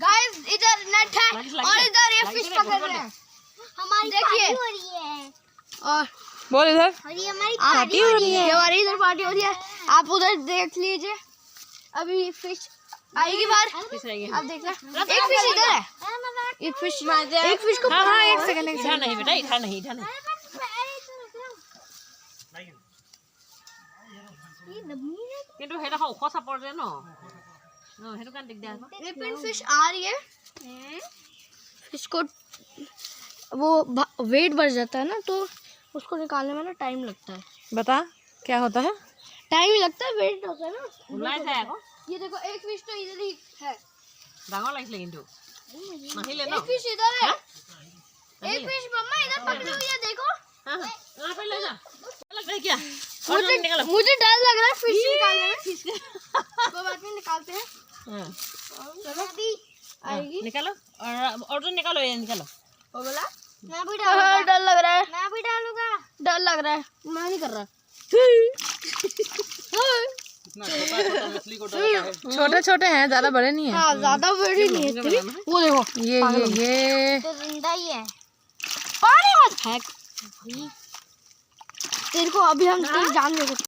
Guys इधर net है और इधर ये फिश पकड़ रहे हैं। हमारी देखिए हो रही है। और बोल इधर हमारी पार्टी हो रही है। हमारी इधर पार्टी हो रही है। आप उधर देख लीजिए, अभी फिश आएगी बाहर। आप देख ले, एक फिश इधर है, एक फिश को हाँ एक सेकंड इधर नहीं बेटा, इधर नहीं কিন্তু হেটা ওখ চাপৰ যে ন হেতু কান দিগদাৰ হ'ব। ये पिन फिश आ रही है। फिश को वो वेट बढ़ जाता है ना, तो उसको निकालने में ना टाइम लगता है। बता क्या होता है? टाइम लगता है, वेट होता है ना। ওলাই যায় আকৌ। ये देखो एक फिश तो इधर ही है। ডাঙৰ লাগিছিলে কিন্তু নাহিলে ন। एक फिश इधर है, एक फिश मम्मा इधर पकड़ी हुई है, देखो। हां हां पे ले जा। लग रहा है क्या? मुझे डर लग रहा है फिश निकालने में। तो बाद में निकालते हैं। हां चलो अभी आएगी, निकालो और जो निकालो, ये निकालो। वो बोला मैं भी डालूंगा। डर लग रहा है, मैं भी डालूंगा। डर लग रहा है, मैं नहीं कर रहा। छोटे छोटे हैं, ज्यादा बड़े नहीं है। हाँ ज्यादा बड़े नहीं है। वो देखो ये तो जिंदा ही है। पानी मत फेंक, तेरे को अभी हम तेरी जान दे सकते।